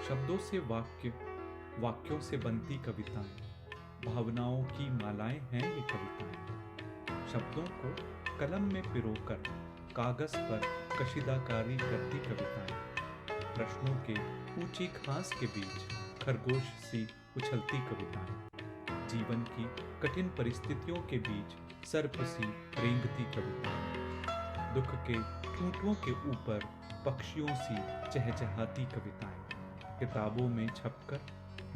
शब्दों से वाक्य, वाक्यों से बनती कविताएं, भावनाओं की मालाएं हैं ये कविताएं। शब्दों को कलम में पिरोकर कागज पर कशीदाकारी करती कविताएं। प्रश्नों के ऊंची घास के बीच खरगोश सी उछलती कविताएं। जीवन की कठिन परिस्थितियों के बीच सर्प सी रेंगती कविताएं। दुख के ठूंठों के ऊपर पक्षियों सी चहचहाती कविताएं। किताबों में छपकर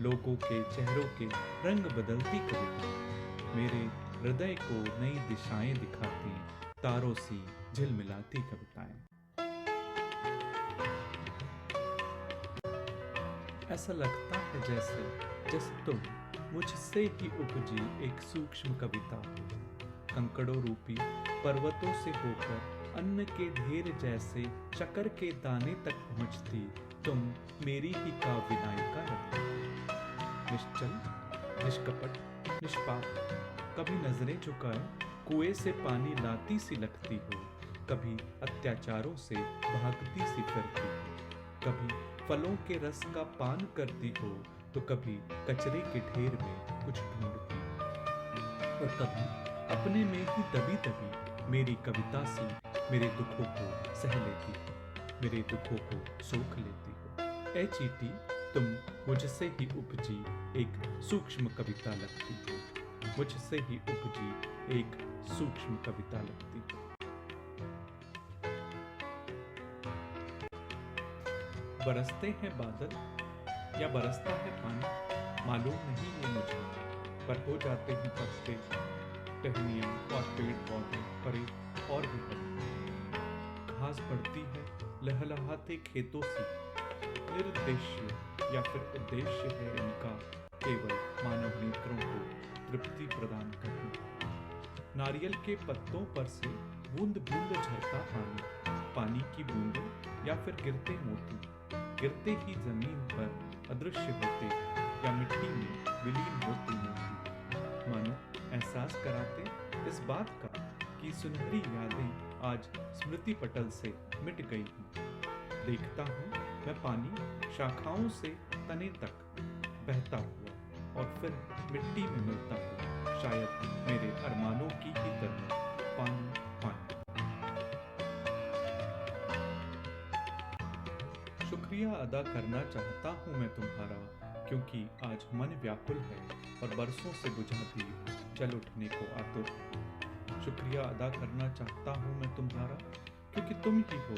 लोगों के चेहरों के रंग बदलती कविताएं। मेरे हृदय को नई दिशाएं दिखाती तारों सी झिलमिलाती कविताएं। ऐसा लगता है जैसे तुम मुझसे ही उपजी एक सूक्ष्म कविता। कंकड़ों रूपी पर्वतों से होकर अन्न के ढेर जैसे शक्कर के दाने तक पहुंचती तुम मेरी ही काव्य नायिका लगती। निश्चल, निष्कपट, निष्पाप, कभी नजरें झुकाए कुएं से पानी लाती सी लगती हो, कभी अत्याचारों से भागती सी फिरती हो, कभी फलों के रस का पान करती हो तो कभी कचरे के ढेर में कुछ ढूंढती हो, और कभी अपने में ही दबी दबी मेरी कविता सी मेरे दुखों को सह लेती हो, मेरे दुखों को सोख लेती हो। ऐ चींटी, तुम मुझसे ही उपजी एक सूक्ष्म कविता लगती हो, मुझसे ही उपजी एक सूक्ष्म कविता लगती हो। बरसते हैं बादल या बरसता है पानी, मालूम नहीं ये मुझे, पर हो जाते हैं पत्ते, टहनियाँ और पेड़ पौधे परे और भी परे। घास बढ़ती है लहलहाते खेतों से, निरुद्देश्य या फिर उद्देश्य है इनका केवल मानव नेत्रों को तृप्ति प्रदान करना। नारियल के पत्तों पर से बूंद बूंद झरता पानी, पानी की बूंदों या फिर गिरते मोती, गिरते ही जमीन पर अदृश्य होते या मिट्टी में विलीन होती मोती, मानो एहसास कराते इस बात का कि सुनहरी यादें आज स्मृति पटल से मिट गई हैं। देखता हूँ मैं पानी शाखाओं से तने तक बहता हुआ और फिर मिट्टी में मिलता हुआ, शायद मेरे अरमानों की ही तरह पानी पानी। शुक्रिया अदा करना चाहता हूँ मैं तुम्हारा, क्योंकि आज मन व्याकुल है और बरसों से बुझा दीप जल उठने को आतुर है। शुक्रिया अदा करना चाहता हूँ मैं तुम्हारा, क्योंकि तुम ही हो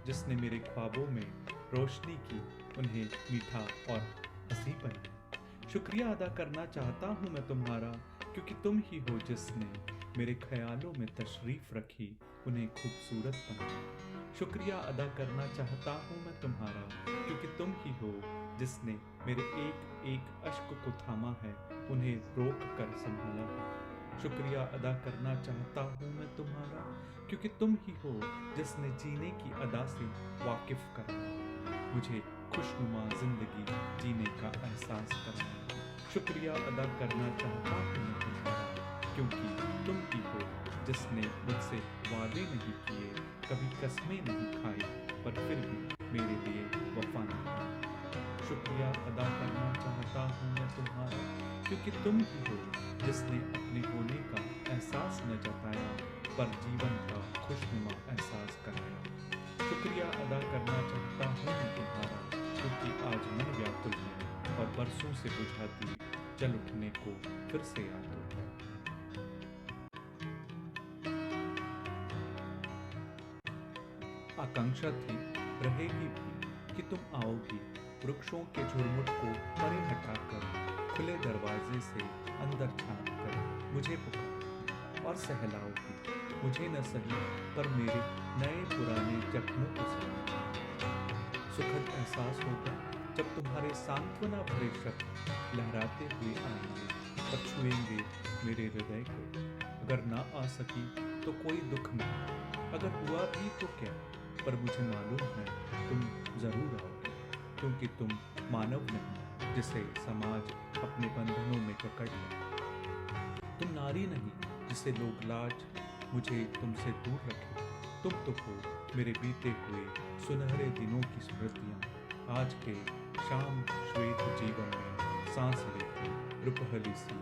जिसने मेरे ख्वाबों में रोशनी की, उन्हें मीठा और हंसी बनाया। शुक्रिया अदा करना चाहता हूँ मैं तुम्हारा, क्योंकि तुम ही हो जिसने मेरे ख्यालों में तशरीफ रखी, उन्हें खूबसूरत बनाया। शुक्रिया अदा करना चाहता हूँ मैं तुम्हारा, क्योंकि तुम ही हो जिसने मेरे एक एक अश्क को थामा है, उन्हें रोक कर संभाला है। शुक्रिया अदा करना चाहता हूँ मैं तुम्हारा, क्योंकि तुम ही हो जिसने जीने की अदा से वाकिफ कराया, मुझे खुशनुमा जिंदगी जीने का एहसास कराया। शुक्रिया अदा करना चाहता हूँ मैं तुम्हारा, क्योंकि तुम ही हो जिसने मुझसे वादे नहीं किए, कभी कसमें नहीं खाई, पर फिर भी मेरे लिए वफा निभाई। शुक्रिया अदा करना चाहता हूँ मैं तुम्हारा, क्योंकि तुम ही हो जिसने अपने होने का एहसास न जताया, पर जीवन का खुशनुमा एहसास कराया। शुक्रिया अदा करना चाहता हूँ मैं तुम्हारा, क्योंकि आज मन व्याकुल है और बरसों से बुझाती जल उठने को फिर से आतुर है। आकांक्षा थी, रहेगी भी, कि तुम आओगी, वृक्षों के झुरमुट को परे हटाकर, खुले दरवाजे से अंदर झांक कर मुझे पुकार और सहलाओगी, मुझे न सही पर मेरे नए पुराने जख्मों को सहलाओगी। सुखद एहसास होगा जब तुम्हारे सांत्वना भरे शब्द लहराते हुए आएंगे और छुएंगे मेरे हृदय को। अगर ना आ सकी तो कोई दुख नहीं, अगर हुआ भी तो क्या, पर मुझे मालूम है तुम जरूर आओगे, क्योंकि तुम मानव नहीं जिसे समाज अपने बंधनों में जकड़ ले। तुम नारी नहीं जिसे लोग लाज मुझे तुमसे दूर रखे। तुम तो हो मेरे बीते हुए सुनहरे दिनों की स्मृतियाँ, आज के शाम श्वेत जीवन में सांस लेती रुपहली सी